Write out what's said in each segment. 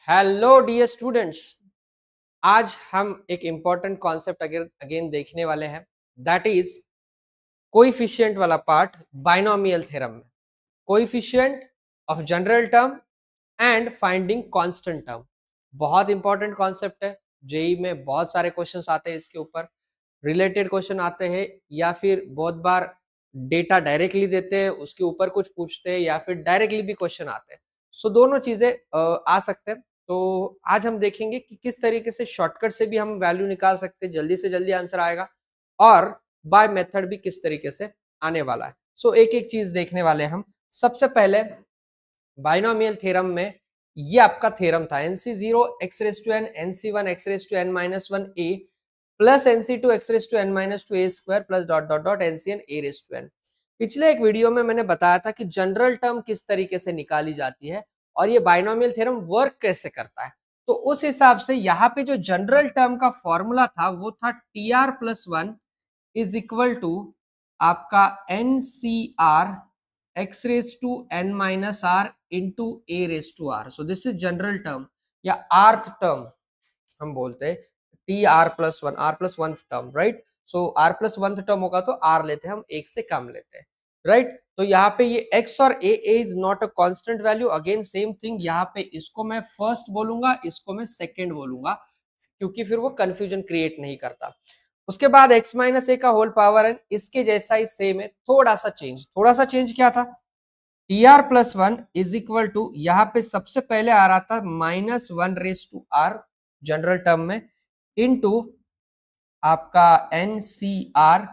Hello dear students. आज हम एक इंपॉर्टेंट कॉन्सेप्ट अगेन देखने वाले हैं, दैट इज कोइफिशिएंट वाला पार्ट बाइनोमियल थ्योरम में। Coefficient of general term and finding constant term बहुत इंपॉर्टेंट कॉन्सेप्ट है। जेई में बहुत सारे क्वेश्चंस आते हैं, इसके ऊपर रिलेटेड क्वेश्चन आते हैं, या फिर बहुत बार डेटा डायरेक्टली देते हैं, उसके ऊपर कुछ पूछते हैं, या फिर डायरेक्टली भी क्वेश्चन आते हैं। सो दोनों चीजें आ सकते हैं। तो आज हम देखेंगे कि किस तरीके से शॉर्टकट से भी हम वैल्यू निकाल सकते हैं, जल्दी से जल्दी आंसर आएगा, और बाय मेथड भी किस तरीके से आने वाला है। सो एक एक चीज देखने वाले हैं हम। सबसे पहले बाइनोमियल थ्योरम में ये आपका थ्योरम था NC0 x raise to n NC1 x raise to n minus 1 a plus NC2 x raise to n minus 2 a square plus dot dot dot NCn a raise to n। पिछले एक video में मैंने बताया था कि general term किस तरीके से निकाली जाती है और ये बाइनोमियल थ्योरम वर्क कैसे करता है। तो उस हिसाब से यहाँ पे जो जनरल टर्म का फॉर्मूला था वो था TR plus 1 is equal to आपका NCR x raise to n minus r into a raise to r। So this is general term या आर्थ टर्म हम बोलते हैं। T R plus one, R plus one term, right. So R plus one term होगा तो are लेते हैं हम, एक से कम लेते हैं, राइट। तो यहाँ पे ये x और a is not a constant value. Again same thing, यहाँ पे इसको मैं फर्स्ट बोलूंगा, इसको मैं सेकेंड बोलूंगा, क्योंकि फिर वो कंफ्यूजन क्रिएट नहीं करता। उसके बाद x माइनस ए का होल पावर n, इसके जैसा ही सेम है, थोड़ा सा चेंज। थोड़ा सा चेंज क्या था? T R plus one is equal to, यहाँ पे सबसे पहले आ रहा था minus one raise to R general term में, इनटू आपका N C R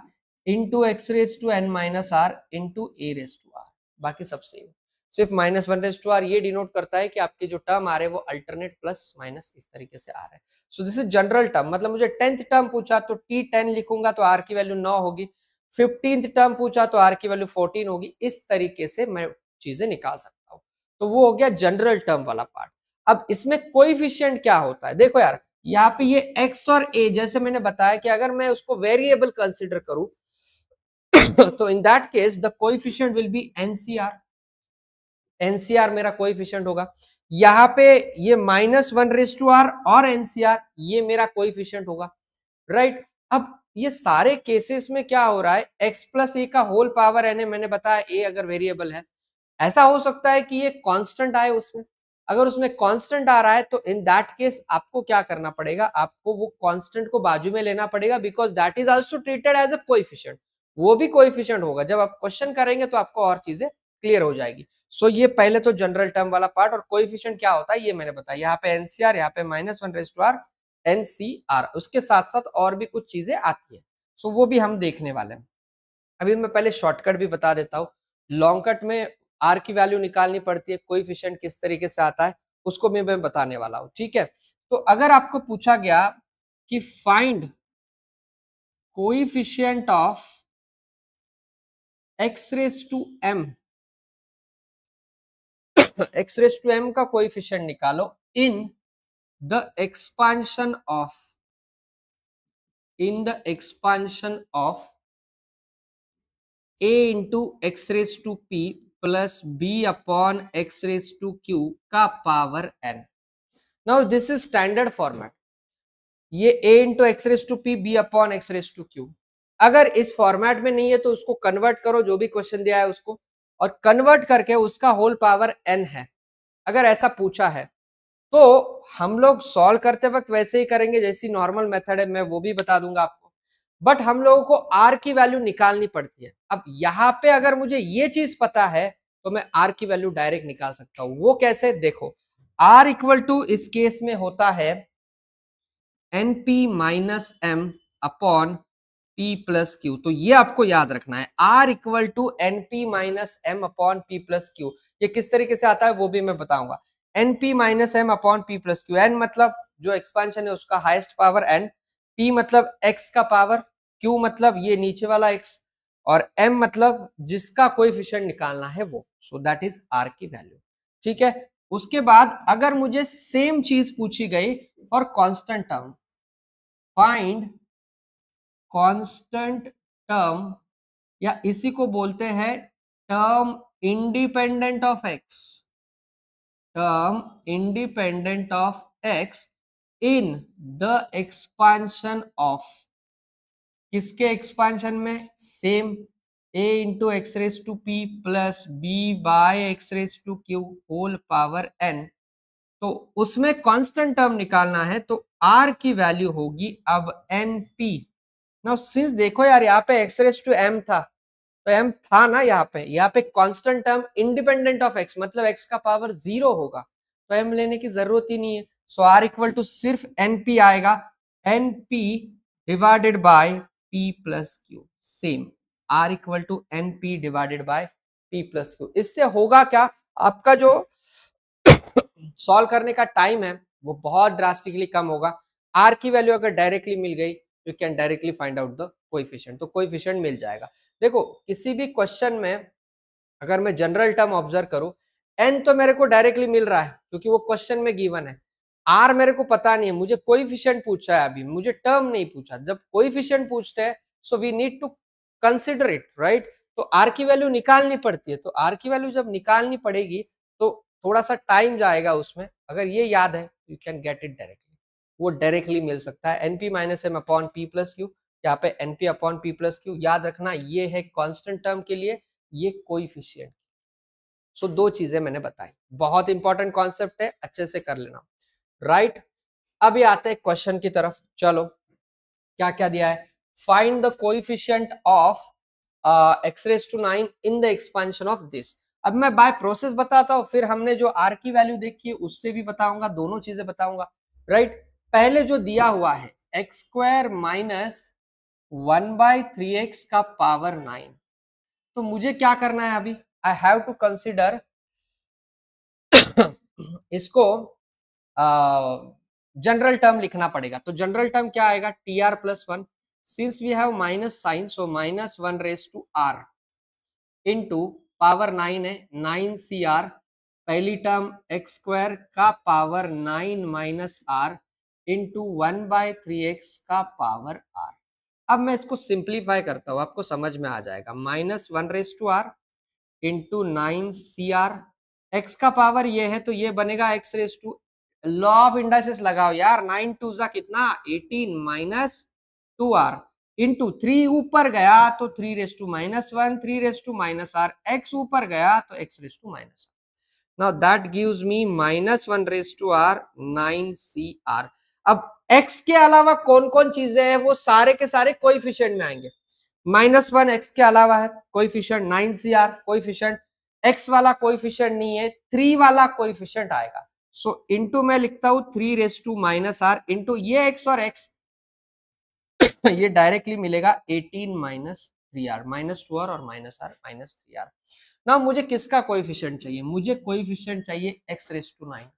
into X raise to N minus R into A raise to R. बाकी सब सेम, सिर्फ minus one raise to R ये डिनोट करता है कि आपके जो टर्म आ रहे हैं वो अल्टरनेट प्लस माइनस इस तरीके से आ रहे हैं। सो दिस इज जनरल टर्म। मतलब मुझे 10th टर्म पूछा तो टी 10 लिखूंगा तो आर की वैल्यू 9 होगी। 15th टर्म पूछा तो आर की वैल्यू 14 होगी। इस तरीके से मैं चीजें निकाल सकता हूँ। तो वो हो गया जनरल टर्म वाला पार्ट। अब इसमें कोएफिशिएंट क्या होता है? देखो यार, यहाँ पे ये x और a, जैसे मैंने बताया कि अगर मैं उसको वेरिएबल कंसीडर करूं तो in that case the coefficient will be NCR. NCR मेरा कोएफिशिएंट होगा। यहाँ पे ये minus one raise to R और एनसीआर ये मेरा कोएफिशिएंट होगा, राइट। अब ये सारे केसेस में क्या हो रहा है, x प्लस ए का होल पावर एन है। मैंने बताया a अगर वेरिएबल है, ऐसा हो सकता है कि ये कांस्टेंट आए उसमें। अगर उसमें कांस्टेंट आ रहा है तो इन दैट केस आपको क्या करना पड़ेगा, आपको वो कांस्टेंट को बाजू में लेना पड़ेगा, because that is also treated as a coefficient. वो भी कोएफिशिएंट होगा। जब आप क्वेश्चन करेंगे तो आपको और चीजें क्लियर हो जाएगी। सो ये पहले तो जनरल टर्म वाला पार्ट। और कोएफिशिएंट क्या होता है ये मैंने बताया, यहाँ पे एनसीआर, यहाँ पे minus one raise to R NCR. उसके साथ साथ और भी कुछ चीजें आती है, सो वो भी हम देखने वाले हैं। अभी मैं पहले शॉर्टकट भी बता देता हूँ। लॉन्ग कट में आर की वैल्यू निकालनी पड़ती है, कोएफिशिएंट किस तरीके से आता है उसको भी मैं बताने वाला हूँ, ठीक है। तो अगर आपको पूछा गया कि find coefficient of X raise to M, X raise to M का कोएफिशिएंट निकालो in the expansion of, in the expansion of a into X raise to P plus B upon X raise to Q का power n। Now this is standard format. ये a into X raise to P B upon X raise to Q. अगर इस format में नहीं है तो उसको convert करो, जो भी क्वेश्चन दिया है उसको, और कन्वर्ट करके उसका होल पावर n है। अगर ऐसा पूछा है तो हम लोग सॉल्व करते वक्त वैसे ही करेंगे जैसी नॉर्मल मेथड है, मैं वो भी बता दूंगा आपको। बट हम लोगों को आर की वैल्यू निकालनी पड़ती है। अब यहाँ पे अगर मुझे ये चीज पता है तो मैं आर की वैल्यू डायरेक्ट निकाल सकता हूं। वो कैसे? देखो, आर इक्वल टू इस केस में होता है NP minus M upon P plus Q. तो ये आपको याद रखना है, R equal to NP minus M upon P plus Q. ये किस तरीके से आता है वो भी मैं बताऊंगा। NP minus M upon P plus Q, N मतलब जो एक्सपांशन है उसका हाईएस्ट पावर एन, पी मतलब एक्स का पावर, क्यू मतलब ये नीचे वाला एक्स, और एम मतलब जिसका कोएफिशिएंट निकालना है वो। सो दैट इज आर की वैल्यू, ठीक है। उसके बाद अगर मुझे सेम चीज पूछी गई for constant term, find constant term, या इसी को बोलते हैं term independent of X. Term independent of X in the expansion of, किसके एक्सपांशन में, same a into X raise to P plus B by X raise to Q whole power n। तो उसमें constant term निकालना है, तो r की value होगी अब np। नाउ सिंस देखो यार यहाँ पे एक्स रेस टू m था, तो m था ना, यहाँ पे constant term independent of x मतलब x का पावर 0 होगा, तो m लेने की जरूरत ही नहीं है। सो r इक्वल टू सिर्फ np आएगा, np divided by p plus Q, same r equal to np divided by p plus Q. इससे होगा क्या, आपका जो सॉल्व करने का टाइम है वो बहुत ड्रास्टिकली कम होगा। r की वैल्यू अगर डायरेक्टली मिल गई, you can directly find out the coefficient, तो कोएफिशिएंट मिल जाएगा। देखो किसी भी क्वेश्चन में अगर मैं जनरल टर्म ऑब्जर्व करूं, n तो मेरे को डायरेक्टली मिल रहा है क्योंकि वो क्वेश्चन में गिवन है, r मेरे को पता नहीं है, मुझे कोएफिशिएंट पूछा है, अभी मुझे टर्म नहीं पूछा। जब कोएफिशिएंट पूछते हैं so we need to consider it, right. तो r की वैल्यू निकालनी पड़ती है, तो r की वैल्यू जब निकालनी पड़ेगी तो थोड़ा सा टाइम जाएगा उसमें। अगर ये याद है you can get it directly, वो डायरेक्टली मिल सकता है, np minus m upon p plus Q. यहाँ पे np upon p plus Q याद रखना, ये है कांस्टेंट टर्म के लिए, ये कोएफिशिएंट। सो दो चीजें मैंने बताई, बहुत इंपॉर्टेंट कॉन्सेप्ट है, अच्छे से कर लेना, राइट। अभी आते हैं क्वेश्चन की तरफ, चलो क्या क्या दिया है। Find the coefficient of X raise to 9 in the expansion of this. अब मैं बाय प्रोसेस बताता हूं, फिर हमने जो आर की वैल्यू देखी है उससे भी बताऊंगा, दोनों चीजें बताऊंगा, राइट। पहले जो दिया हुआ है एक्स स्क्वायर माइनस 1/3x का पावर 9, तो मुझे क्या करना है अभी, आई हैव टू कंसिडर इसको जनरल टर्म लिखना पड़ेगा। तो जनरल टर्म क्या आएगा, T R plus 1, since we have minus sign so minus 1 raise to R into power 9 है 9 सी आर, पहली टर्म एक्स स्क्वायर का power 9 minus R into 1/3x का पावर आर। अब मैं इसको सिंप्लीफाई करता हूं, आपको समझ में आ जाएगा, minus 1 raise to R into 9 C R, X का पावर ये है तो ये बनेगा X raise to, law of indices लगाओ यार, 9 टू जा कितना 18 माइनस 2r इंटू 3 ऊपर गया तो 3 raise to minus 1, 3 raise to minus R, X ऊपर गया तो X raise to minus R. Now that gives me minus 1 raise to R 9 C R. अब x के अलावा कौन कौन चीजें हैं वो सारे के सारे कोएफिशिएंट में आएंगे। -1 x के अलावा है coefficient, 9 C R coefficient, x वाला कोएफिशिएंट नहीं है, 3 वाला कोएफिशिएंट आएगा। सो इनटू मैं लिखता हूं 3 raise to minus R into ये x और x ये डायरेक्टली मिलेगा 18 माइनस 3r, -2r और -r -3r। ना मुझे किसका कोएफिशिएंट चाहिए, मुझे कोएफिशिएंट चाहिए x रेज टू 9।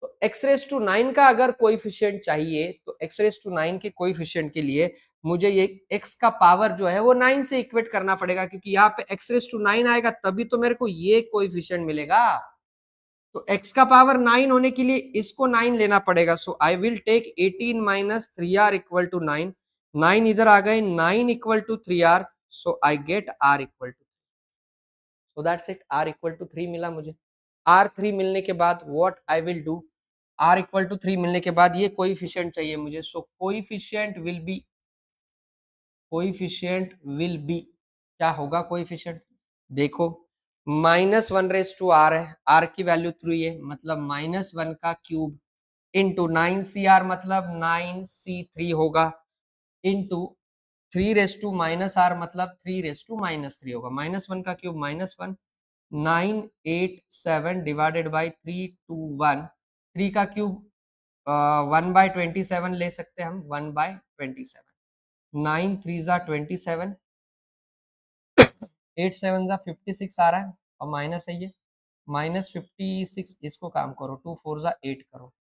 तो x रेज टू 9 का अगर कोएफिशिएंट चाहिए तो x रेज टू 9 के कोएफिशिएंट के लिए मुझे ये x का पावर जो है वो 9 से इक्वेट करना पड़ेगा, क्योंकि यहाँ पे x रेज टू 9 आएगा तभी तो मेरे को ये कोएफिशिएंट मिलेगा। तो x का पावर 9 होने के लिए इसको 9 लेना पड़ेगा। So I will take 18 minus 3r equal to 9, 9 इधर आ गए, 9 equal to 3r, so I get r equal to, so that's it, r equal to 3 मिला मुझे। r 3 मिलने के बाद what I will do, r equal to 3 मिलने के बाद ये कोएफिशिएंट चाहिए मुझे। सो कोएफिशिएंट विल बी क्या होगा कोएफिशिएंट, देखो -1 रेज टू आर है, आर की वैल्यू 3 है मतलब -1 का क्यूब इंटू 9 सी आर मतलब 9c3 होगा into 3 raise to minus R मतलब 3 रेज टू -3 होगा, -1 का क्यूब -1, 987 डिवाइडेड बाई 321, 3 का क्यूब 1/27 ले सकते हैं हम, 1/27, 9 3 जा 27, 8 7 जा 56 आ रहा है और माइनस है ये -56, इसको काम करो 2 4 जा 8 करो,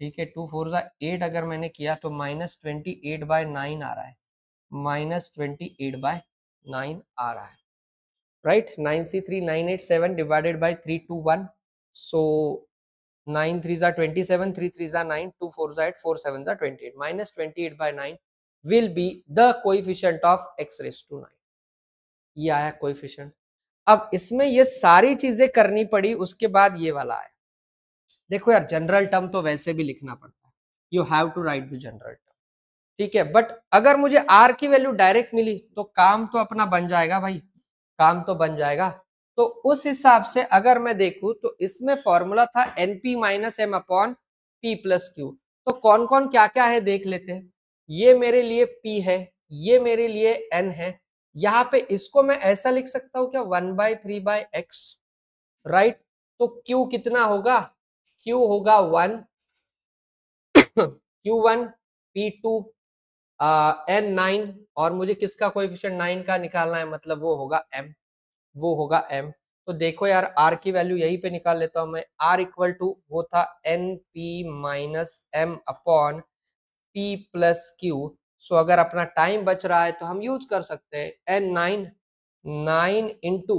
ठीक है 2 4 जा 8 अगर मैंने किया तो -28/9 आ रहा है, -28/9 आ रहा है, राइट। 9c3 987 डिवाइडेड बाई 321, सो 9 3 जा 27, 3 3 जा 9, 2 4 जा 8, 4 7 जा 28, -28/9 will be the coefficient of x raised to 9। ये आया कोएफिशिएंट। अब इसमें ये सारी चीजें करनी पड़ी, उसके बाद ये वाला आया, देखो यार जनरल टर्म तो वैसे भी लिखना पड़ता है, you have to write the general term, ठीक है। बट अगर मुझे आर की वैल्यू डायरेक्ट मिली तो काम तो अपना बन जाएगा भाई, काम तो बन जाएगा। तो उस हिसाब से अगर मैं देखूं तो इसमें फॉर्मूला था NP minus M upon P plus Q. तो कौन कौन क्या क्या है देख लेते हैं। ये मेरे लिए पी है, ये मेरे लिए एन है। यहाँ पे इसको मैं ऐसा लिख सकता हूं क्या, 1/3/x, राइट। तो क्यू कितना होगा, क्यू होगा 1, Q1 P2 N9, और मुझे किसका कोएफिशिएंट 9 का निकालना है, मतलब वो होगा M, वो होगा M। तो देखो यार R की वैल्यू यहीं पे निकाल लेता हूं मैं। R इक्वल टू वो था NP minus M upon P plus Q। सो अगर अपना टाइम बच रहा है तो हम यूज कर सकते हैं N9, 9 into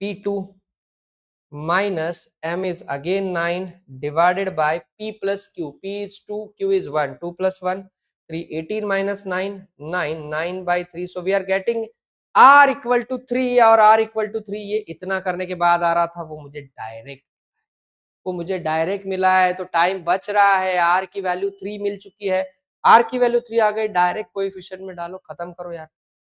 P2 minus m is again 9 divided by p plus q. P is 2, q is 1, 2 plus 1 3, 18 minus 9 9, 9 by 3. So we are getting r equal to 3 और r equal to 3। ये इतना करने के बाद आ रहा था वो मुझे डायरेक्ट, वो मुझे डायरेक्ट मिला है। तो टाइम बच रहा है, r की वैल्यू 3 मिल चुकी है, r की वैल्यू 3 आ गई, डायरेक्ट कोएफिशिएंट में डालो, खत्म करो यार,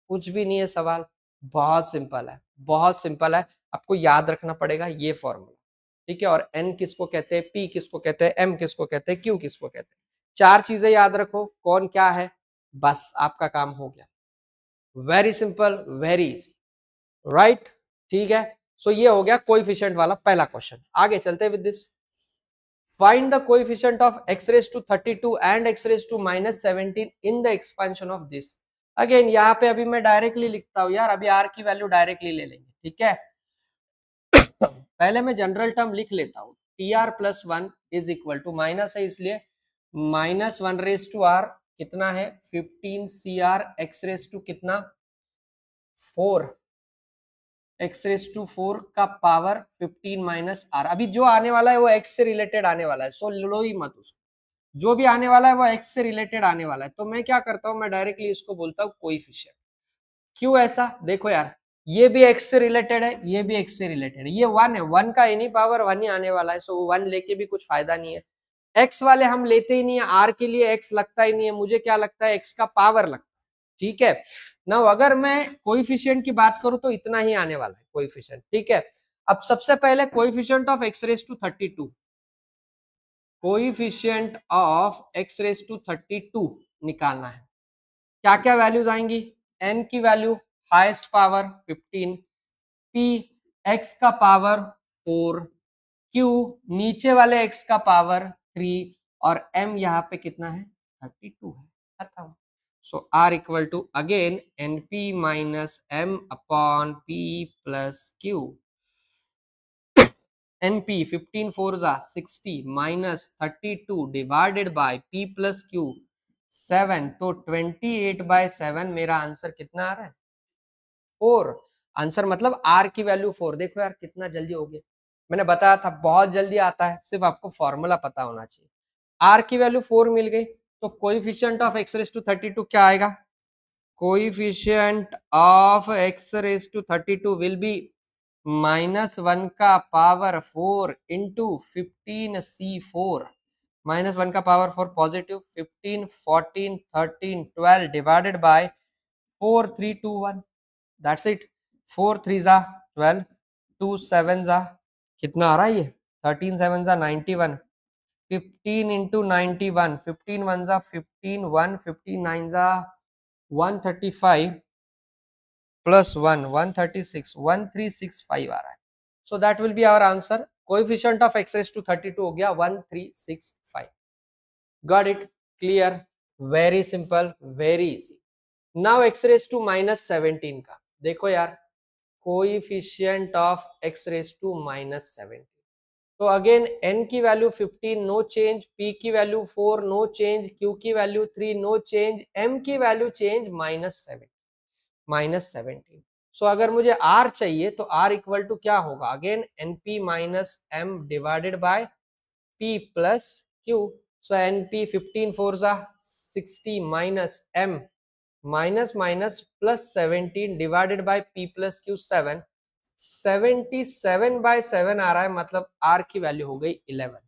कुछ भी नहीं है सवाल। बहुत सिंपल है, बहुत सिंपल है। आपको याद रखना पड़ेगा ये फॉर्मूला, ठीक है। और n किसको कहते हैं, p किसको कहते हैं, m किसको कहते हैं, q किसको कहते हैं, चार चीजें याद रखो, कौन क्या है, बस आपका काम हो गया। Very simple, very easy, right, ठीक है। सो ये हो गया कोएफिशिएंट वाला पहला क्वेश्चन। आगे चलते with this. Find the coefficient of x raised to 32 and x raised to minus 17 in the expansion of this। Again यहाँ पे अभी मैं डायरेक्टली लिखता हूँ यार, अभी r की वैल्यू डायरेक्टली ले लेंगे, ठीक है। पहले मैं जनरल टर्म लिख लेता हूँ, T R plus 1 is equal to, minus है इसलिए माइनस 1 रेस टू आर कितना है 15 C R X raise to कितना 4, एक्स रेस टू 4 का पावर 15 माइनस आर। अभी जो आने वाला है वो एक्स से रिलेटेड आने वाला है, सो लो ही मत उसको, जो भी आने वाला है वो एक्स से रिलेटेड आने वाला है। तो मैं क्या करता हूं, मैं डायरेक्टली इसको बोलता हूं कोएफिशिएंट। क्यों ऐसा, देखो यार, ये भी एक्स से रिलेटेड है, ये भी एक्स से रिलेटेड है, ये 1 है, 1 का एनी पावर 1 ही आने वाला है, सो 1 लेके भी कुछ फायदा नहीं है। एक्स वाले हम लेते ही नहीं है, आर के लिए एक्स लगता ही नहीं है, मुझे क्या लगता है एक्स का पावर लगता है, ठीक है ना। अगर मैं कोएफिशिएंट की बात करूं तो इतना ही आने वाला है कोएफिशिएंट, ठीक है। अब सबसे पहले coefficient of X raise to 32, coefficient of x raise to 32 निकालना है। क्या क्या वैल्यूज आएंगी, n की value highest power 15, p x का पावर 4, q नीचे वाले x का पावर 3, और m यहाँ पे कितना है 32 है, खत्म। So r equal to again np minus m upon p plus q। NP 15 4 60 minus 32 divided by P plus Q 7, तो 28/7 मेरा आंसर कितना आ रहा है 4। आंसर मतलब R की वैल्यू 4। देखो यार कितना जल्दी हो गया, मैंने बताया था बहुत जल्दी आता है, सिर्फ आपको फॉर्मूला पता होना चाहिए। R की वैल्यू 4 मिल गई, तो coefficient of x raise to 32 क्या आएगा, coefficient of x raise to 32 will be -1 का पावर 4 इंटू 15c4, -1 का पावर 4 पॉजिटिव, 15 14 13 12 डिवाइडेड बाय 4 3 2 1, दैट्स इट। 4 3 जा 12, 2 7 जा कितना आ रहा है ये 13 7 जा 91, 15 इंटू 91, 15 1 जा 15 1, 15 9 जा 135 प्लस 1 136, 1365 आ रहा है। So that will be our answer. Coefficient of x raise to 32 हो गया 1365। Got it, clear, very simple, very easy. Now x raise to minus 17 का देखो यार, coefficient of x raise to minus 17। तो अगेन n की value 15 no change, p की value 4 no change, q की value 3 no change, m की value change -17। So अगर मुझे r चाहिए तो r इक्वल टू क्या होगा, again np minus m divided by p plus q। So np 15 4 60 minus m minus minus plus 17 divided by p plus q 7, 77/7 आ रहा है, मतलब r की वैल्यू हो गई 11,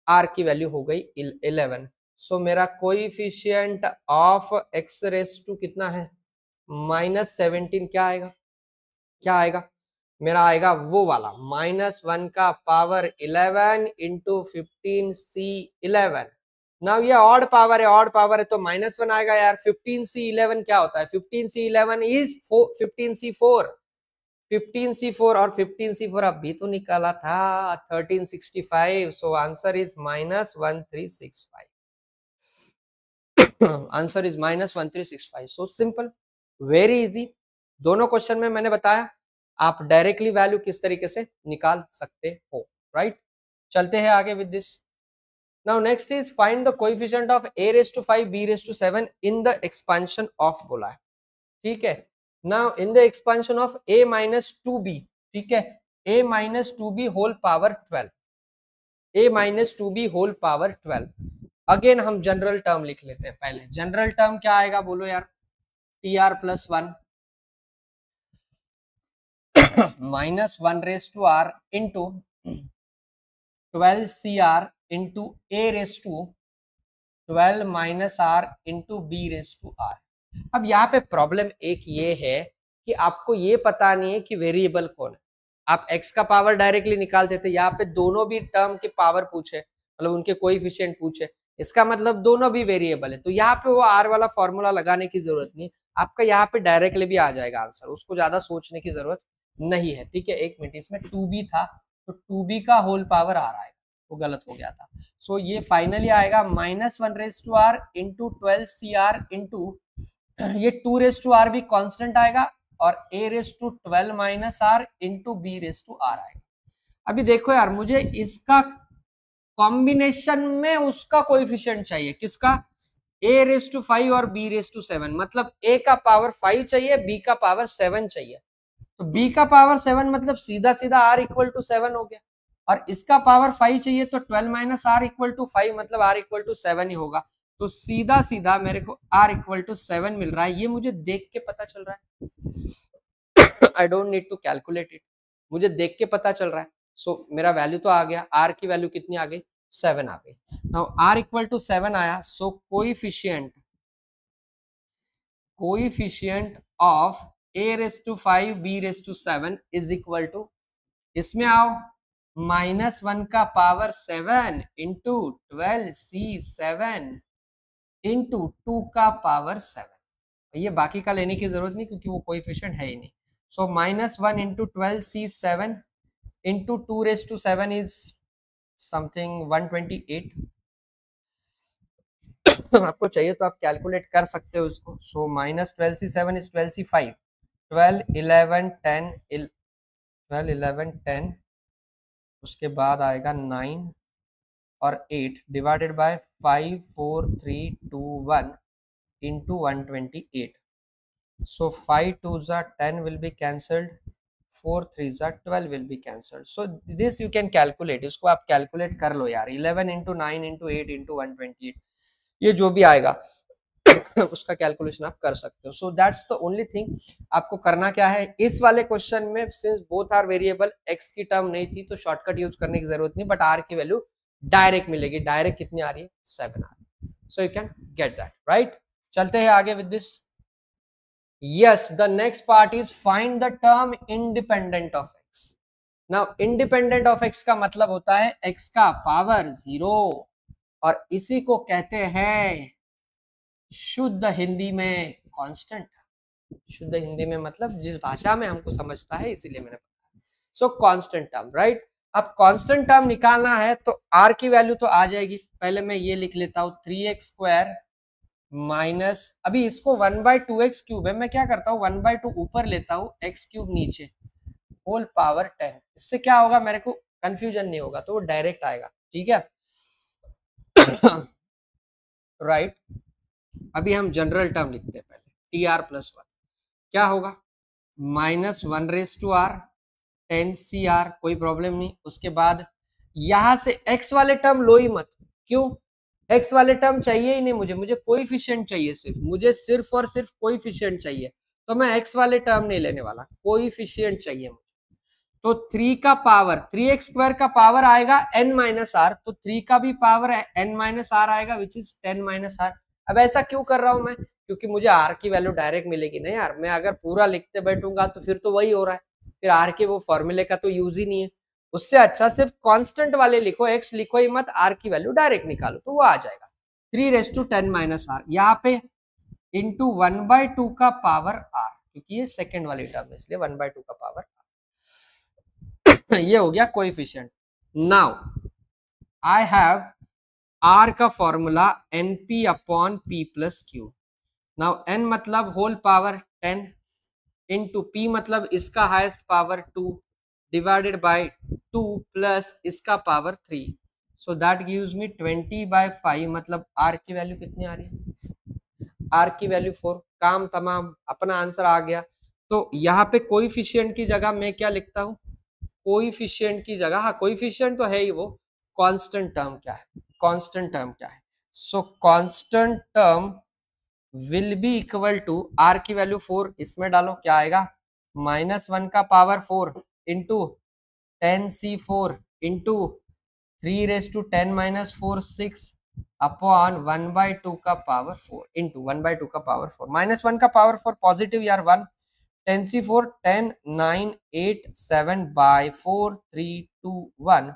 r की वैल्यू हो गई 11। सो मेरा coefficient of x raise to कितना है, -17। क्या आएगा, क्या आएगा, मेरा आएगा वो वाला -1 का पावर 11 इंटू 15c11। नाउ ये ऑड पावर है, ऑड पावर है तो -1 आएगा यार। 15c11 क्या होता है, 15c11 इज 15c4, 15c4 और 15c4 अभी तो निकाला था 1365। So answer is -1365। Answer is -1365। So simple, very easy. दोनों क्वेश्चन में मैंने बताया आप डायरेक्टली वैल्यू किस तरीके से निकाल सकते हो, राइट। चलते हैं आगे with this. Now next is find the coefficient of a⁵ b⁵7 in the expansion of बोला है, ठीक है। Now in the expansion of a-2b, ठीक है, a-2b whole power 12, a-2b whole power 12। Again हम जनरल टर्म लिख लेते हैं। पहले जनरल टर्म क्या आएगा बोलो यार, tr+1 -1r into 12cr into a⁻12 r into b⁻r। अब यहाँ पे प्रॉब्लम एक ये है कि आपको ये पता नहीं है कि वेरिएबल कौन है। आप x का पावर डायरेक्टली निकाल देते, यहाँ पे दोनों भी टर्म के पावर पूछे, मतलब उनके कोएफिशिएंट पूछे, इसका मतलब दोनों भी वेरिएबल है। तो यहाँ पे वो r वाला फॉर्मूला लगाने की जरूरत नहीं, आपका यहाँ पे डायरेक्टली भी आ जाएगा आंसर, उसको ज्यादा सोचने की जरूरत नहीं है, ठीक है। एक मिनट, इसमें 2b था तो 2b का होल पावर आ रहा है, वो गलत हो गया था। सो ये फाइनली आएगा -1r इंटू 12cr इंटू ये 2r भी कांस्टेंट आएगा और a⁻12 r इंटू b⁻r आएगा। अभी देखो यार, मुझे इसका कॉम्बिनेशन में उसका कोएफिशिएंट चाहिए, किसका, a⁵5 और b⁻7, मतलब a का पावर 5 चाहिए, b का पावर 7 चाहिए। तो b का पावर 7 मतलब सीधा सीधा r इक्वल टू 7 हो गया, और इसका पावर 5 चाहिए तो 12 - r इक्वल टू 5 मतलब r इक्वल टू 7 ही होगा। तो सीधा सीधा मेरे को r इक्वल टू 7 मिल रहा है, ये मुझे देख के पता चल रहा है। I don't need to calculate it, मुझे देख के पता चल रहा है। सो मेरा वैल्यू तो आ गया, r की वैल्यू कितनी आ गई, 7 आ गई। नाउ r इक्वल टू 7 आया, so coefficient of a⁵5 b⁻7 is equal to, इसमें आओ, -1 का पावर 7 इंटू 12c7 इंटू 2 का पावर 7। ये बाकी का लेने की जरूरत नहीं क्योंकि वो कोएफिशिएंट है ही नहीं। सो -1 into 12c7 into 2⁻7 is something 128। आपको चाहिए तो आप कैलकुलेट कर सकते हो इसको। सो -12c7 इज 12c5, 12 11 10 12 11 10, उसके बाद आएगा 9 और 8 divided by 5 4 3 2 1 into 128। So 5 2 10 will be cancelled, 4 3 12 will be cancelled. So this you can calculate, इसको आप कैलकुलेट कर लो यार, 11 इंटू 9 इंटू 8 इंटू 128, ये जो भी आएगा उसका कैलकुलेशन आप कर सकते हो। So that's the only thing. आपको करना क्या है इस वाले क्वेश्चन में, since both are variable, x की टर्म नहीं थी तो शॉर्टकट यूज करने की जरूरत नहीं, बट r की वैल्यू डायरेक्ट मिलेगी। डायरेक्ट कितनी आ रही है, 7 आ रही है। So you can get that, right. चलते हैं आगे with this. Yes, the next part is find the term independent of x। Now independent of x का मतलब होता है x का पावर 0, और इसी को कहते हैं शुद्ध हिंदी में कांस्टेंट। शुद्ध हिंदी में मतलब जिस भाषा में हमको समझता है, इसीलिए मैंने बताया। सो कांस्टेंट टर्म, राइट। अब कांस्टेंट टर्म निकालना है तो r की वैल्यू तो आ जाएगी। पहले मैं ये लिख लेता हूँ 3x² माइनस, अभी इसको 1/2x³ है, मैं क्या करता हूँ 1/2 ऊपर लेता हूँ, x³ नीचे, होल पावर 10। इससे क्या होगा, मेरे को कंफ्यूजन नहीं होगा, तो वो डायरेक्ट आएगा, ठीक है। राइट अभी हम जनरल टर्म लिखते हैं पहले, tr+1 क्या होगा, -1r 10cr, कोई प्रॉब्लम नहीं। उसके बाद यहां से x वाले टर्म लो ही मत, क्यों, x वाले टर्म चाहिए ही नहीं मुझे, मुझे कोएफिशिएंट चाहिए, मुझे सिर्फ और सिर्फ कोएफिशिएंट चाहिए। तो मैं x वाले टर्म नहीं लेने वाला, कोएफिशिएंट चाहिए मुझे। तो 3 का पावर 3x² का पावर आएगा n माइनस आर, तो 3 का भी पावर n माइनस आर आएगा विच इज 10 माइनस आर। अब ऐसा क्यों कर रहा हूं मैं, क्योंकि मुझे r की वैल्यू डायरेक्ट मिलेगी नहीं यार, मैं अगर पूरा लिखते बैठूंगा तो फिर तो वही हो रहा है, फिर r के वो फॉर्मूले का तो यूज ही नहीं है। उससे अच्छा सिर्फ कांस्टेंट वाले लिखो, x लिखो ही मत, r की वैल्यू डायरेक्ट निकालो तो वो आ जाएगा 3 × 10 माइनस आर, यहाँ पे इंटू 1/2 का पावर r, क्योंकि ये सेकेंड वाली टर्म है इसलिए 1/2 का पावर r। ये हो गया coefficient. Now I have r का formula np upon p plus q। Now n मतलब होल पावर 10 इंटू p मतलब इसका highest power 2 divided by 2 plus इसका power 3, so that gives me 20/5, मतलब r की वैल्यू कितनी आ रही है, r की वैल्यू 4। काम तमाम, अपना आंसर आ गया। तो यहाँ पे कोएफिशिएंट की जगह मैं क्या लिखता हूँ, कोएफिशिएंट की जगह, हाँ कोएफिशिएंट तो है ही वो, कांस्टेंट टर्म क्या है, कांस्टेंट टर्म क्या है, so constant term will be equal to r की वैल्यू 4, इसमें डालो क्या आएगा, -1 का power 4 into 10c4 into 3 × 10 - 4 6 upon 1/2 का पावर 4 इंटू 1/2 का पावर 4, -1 का पावर 4 पॉजिटिव यार 1, 10c4 10 9 8 7 by 4 3 2 1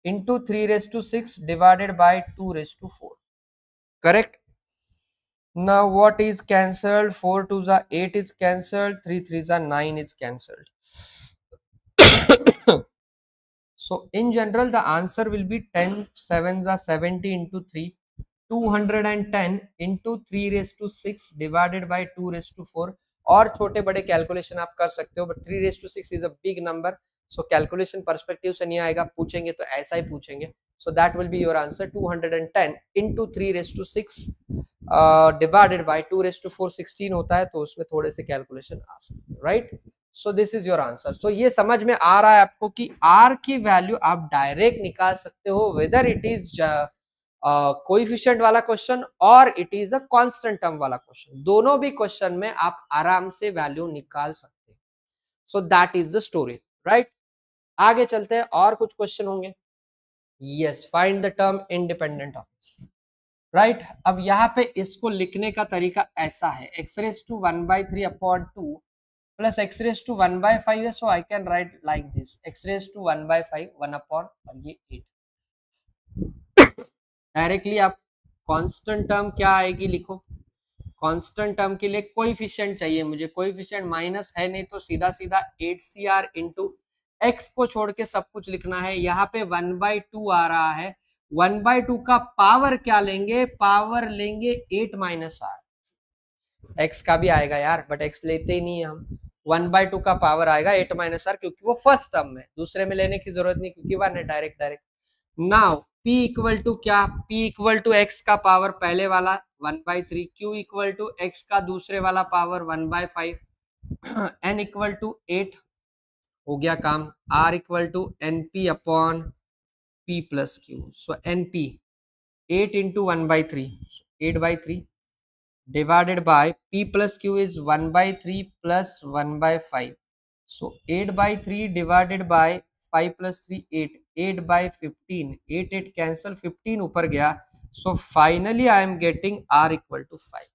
into 3 × 6 divided by 2 / 4, correct. Now what is cancelled, 4 2s are 8 is cancelled, 3 3s are 9 is cancelled. So in general the answer will be 10 7s are 70 into 3, 210 into 3 / 6 divided by 2 / 4, और छोटे बड़े calculation आप कर सकते हो, but 3 / 6 is a big number, so calculation perspective से नहीं आएगा, पूछेंगे तो ऐसा ही पूछेंगे। सो that will be your answer 210 into 3 / 6 divided by 2 / 4 16 होता है, तो उसमें थोड़े से कैलकुलेशन आ सकते हैं, right. So this is your answer. So ये समझ में आ रहा है आपको कि r की वैल्यू आप डायरेक्ट निकाल सकते हो, वेदर इट इज कोएफिशिएंट वाला क्वेश्चन और it is a constant term वाला क्वेश्चन, दोनों भी क्वेश्चन में आप आराम से वैल्यू निकाल सकते हैं। So that is the story, right. आगे चलते हैं, और कुछ क्वेश्चन होंगे। Yes, find the term independent of this, right. अब यहाँ पे इसको लिखने का तरीका ऐसा है, x⁻⁴ अपॉन 2 प्लस x⁻⁵ है, so I can write like this, x⁻⁵ 1 upon और ये 8। डायरेक्टली आप कांस्टेंट टर्म क्या आएगी लिखो, कांस्टेंट टर्म के लिए कोएफिशिएंट चाहिए मुझे, कोएफिशिएंट माइनस है नहीं तो सीधा सीधा 8cr इंटू एक्स को छोड़ के सब कुछ लिखना है। यहाँ पे 1/2 आ रहा है, 1/2 का पावर क्या लेंगे, पावर लेंगे 8 - r, एक्स का भी आएगा यार बट एक्स लेते ही नहीं है हम, 1/2 का पावर आएगा 8 - r, क्योंकि वो फर्स्ट टर्म में, दूसरे में लेने की जरूरत नहीं क्योंकि 1 है, direct direct. Now p equal to क्या, p इक्वल टू एक्स का पावर पहले वाला 1/3, q इक्वल टू एक्स का दूसरे वाला पावर 1/5, n इक्वल टू 8, हो गया काम, r equal to np upon p plus q, so np 8 into 1/3, 8/3 divided by p plus q is 1/3 plus 1/5, so 8/3 divided by 5 plus 3 8, 8/15, 8 8 cancel, 15 ऊपर गया, so finally I am getting r equal to 5,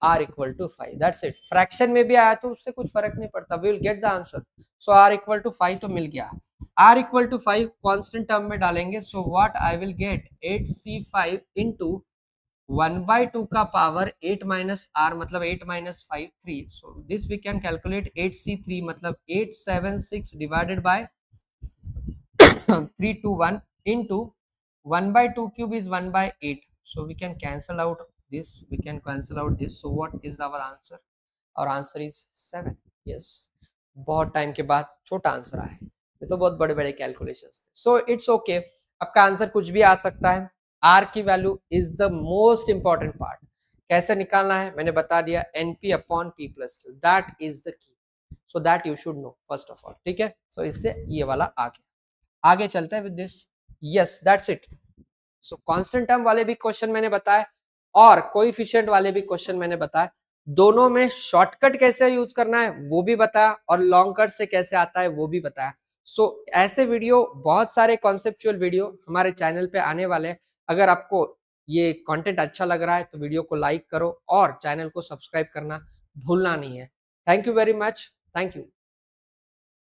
r equal to 5, that's it। Fraction में भी आया तो उससे कुछ फर्क नहीं पड़ता, we will get the answer, so r equal to 5 तो मिल गया, r equal to 5 constant term में डालेंगे, so what I will get 8c5 into 1/2 का पावर 8 - r मतलब 8 - 5 3, so this we can calculate 8c3 मतलब 876 divided by 321 into 1/2 cube is 1/8, so we can cancel out this, we can cancel out this, so what is our answer, our answer is 7। yes, बहुत time के बाद छोटा answer आया है, ये तो बहुत बड़े बड़े कैलकुलेशंस थे, so it's okay, आपका आंसर कुछ भी आ सकता है। r की value is the most important part, कैसे निकालना है मैंने बता दिया, np upon p plus q, that is the key, so that you should know first of all, ठीक है। सो इससे ये वाला आ गया, आगे चलते हैं with this. Yes that's it. So constant term वाले भी क्वेश्चन मैंने बताए और कोएफिशिएंट वाले भी क्वेश्चन मैंने बताए, दोनों में शॉर्टकट कैसे यूज करना है वो भी बताया और लॉन्ग कट से कैसे आता है वो भी बताया। सो ऐसे वीडियो, बहुत सारे कॉन्सेप्चुअल वीडियो हमारे चैनल पे आने वाले हैं। अगर आपको ये कंटेंट अच्छा लग रहा है तो वीडियो को लाइक करो और चैनल को सब्सक्राइब करना भूलना नहीं है। Thank you very much. Thank you.